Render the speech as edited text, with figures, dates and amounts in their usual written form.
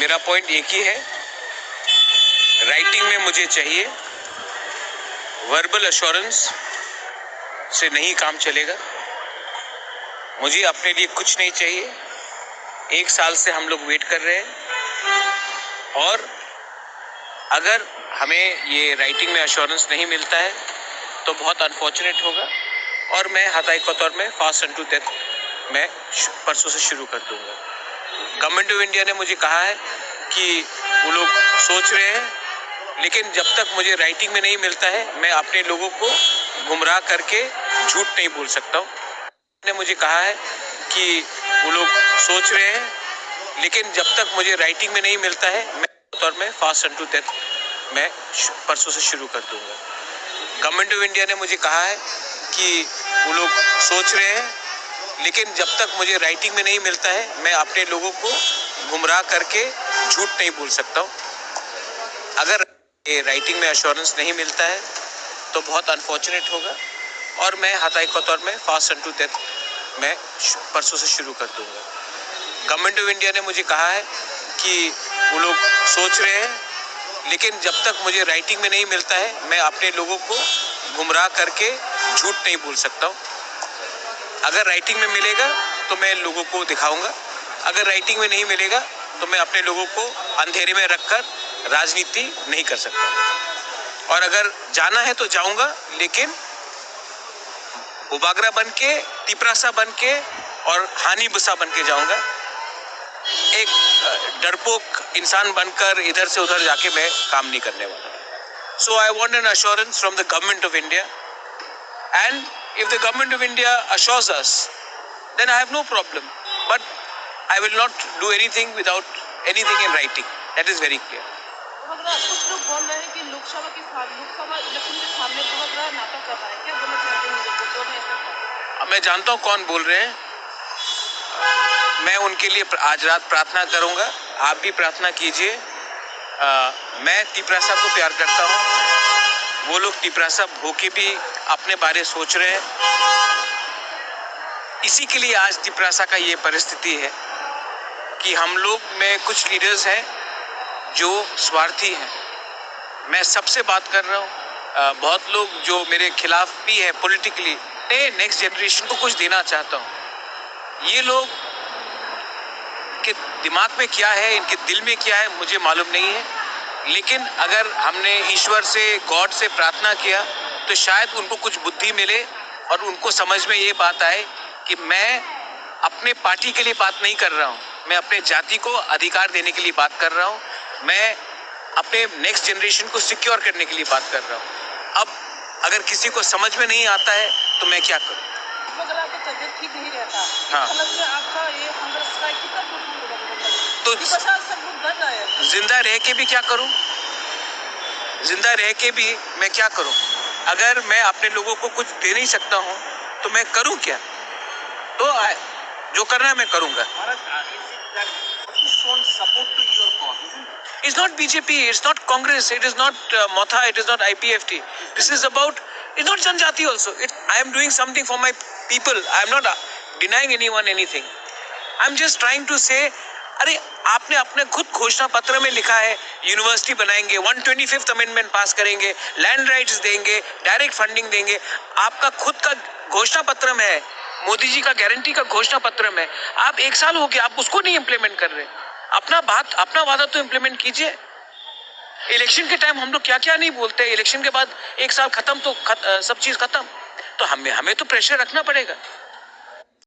मेरा पॉइंट एक ही है, राइटिंग में मुझे चाहिए, वर्बल एश्योरेंस से नहीं काम चलेगा। मुझे अपने लिए कुछ नहीं चाहिए। 1 साल से हम लोग वेट कर रहे हैं और अगर हमें ये राइटिंग में एश्योरेंस नहीं मिलता है तो बहुत अनफॉर्चुनेट होगा और मैं हताई के तौर में फास्ट एंड टू डेथ मैं परसों से शुरू कर दूंगा। गवर्नमेंट ऑफ इंडिया ने मुझे कहा है कि वो लोग सोच रहे हैं, लेकिन जब तक मुझे राइटिंग में नहीं मिलता है मैं अपने लोगों को गुमराह करके झूठ नहीं बोल सकता हूँ। ने मुझे कहा है कि वो लोग सोच रहे हैं, लेकिन जब तक मुझे राइटिंग में नहीं मिलता है मैं तौर में फास्ट एंड टू डेथ मैं परसों से शुरू कर दूंगा। गवर्नमेंट ऑफ इंडिया ने मुझे कहा है कि वो लोग सोच रहे हैं, लेकिन जब तक मुझे राइटिंग में नहीं मिलता है मैं अपने लोगों को गुमराह करके झूठ नहीं बोल सकता हूँ। अगर राइटिंग में एश्योरेंस नहीं मिलता है तो बहुत अनफॉर्चुनेट होगा और मैं हताई के तौर में फास्ट एंड टू डेथ मैं परसों से शुरू कर दूंगा। गवर्नमेंट ऑफ इंडिया ने मुझे कहा है कि वो लोग सोच रहे हैं, लेकिन जब तक मुझे राइटिंग में नहीं मिलता है मैं अपने लोगों को गुमराह करके झूठ नहीं बोल सकता हूँ। अगर राइटिंग में मिलेगा तो मैं लोगों को दिखाऊंगा, अगर राइटिंग में नहीं मिलेगा तो मैं अपने लोगों को अंधेरे में रखकर राजनीति नहीं कर सकता। और अगर जाना है तो जाऊंगा, लेकिन उबागरा बन के, तिपरासा बन के और हानि बुसा बन के जाऊंगा। एक डरपोक इंसान बनकर इधर से उधर जाके मैं काम नहीं करने वाला। So I want an assurance from the government of India, and if the government of India assures us, then I have no problem. But I will not do anything without anything in writing. That is very clear. कुछ लोग बोल रहे हैं कि Lok Sabha election के सामने बहुत बड़ा नाटक कर रहा है। क्या बोलना चाहते हैं? मैं जानता हूँ कौन बोल रहे हैं। मैं उनके लिए आज रात प्रार्थना करूँगा। आप भी प्रार्थना कीजिए। मैं तिपरासा को प्यार करता हूँ। वो लोग तिपरासा होके भी अपने बारे सोच रहे हैं। इसी के लिए आज तिपरासा का ये परिस्थिति है कि हम लोग में कुछ लीडर्स हैं जो स्वार्थी हैं। मैं सबसे बात कर रहा हूँ। बहुत लोग जो मेरे खिलाफ भी है पॉलिटिकली, नेक्स्ट जनरेशन को कुछ देना चाहता हूँ। ये लोग के दिमाग में क्या है, इनके दिल में क्या है मुझे मालूम नहीं है, लेकिन अगर हमने ईश्वर से, गॉड से प्रार्थना किया तो शायद उनको कुछ बुद्धि मिले और उनको समझ में ये बात आए कि मैं अपने पार्टी के लिए बात नहीं कर रहा हूँ, मैं अपने जाति को अधिकार देने के लिए बात कर रहा हूँ, मैं अपने नेक्स्ट जनरेशन को सिक्योर करने के लिए बात कर रहा हूँ। अब अगर किसी को समझ में नहीं आता है तो मैं क्या करूँ? अगर आपका तबीयत ठीक नहीं रहता, हाँ, आपका ये हंगर स्ट्राइक कितना तो सब लोग डर रहे हैं। जिंदा रह के भी क्या करूँ? जिंदा रह के भी मैं क्या करूँ? अगर मैं अपने लोगों को कुछ दे नहीं सकता हूँ तो मैं करूँ क्या? तो जो करना है मैं करूँगा। It's not BJP, it's not Congress, it is not Motha, it is not IPFT. This is about, it's not Janjati also. I am doing something for my people. I am not denying anyone anything. I am just trying to say, अरे आपने अपने खुद घोषणा पत्र में लिखा है university बनाएंगे, 125th अमेंडमेंट पास करेंगे, लैंड राइट्स देंगे, डायरेक्ट फंडिंग देंगे। आपका खुद का घोषणा पत्र में है, मोदी जी का गारंटी का घोषणा पत्र में। आप 1 साल हो गया, आप उसको नहीं इम्प्लीमेंट कर रहे। अपना वादा तो इम्प्लीमेंट कीजिए। इलेक्शन के टाइम हम लोग क्या क्या नहीं बोलते, इलेक्शन के बाद 1 साल खत्म तो सब चीज खत्म। तो हमें तो प्रेशर रखना पड़ेगा।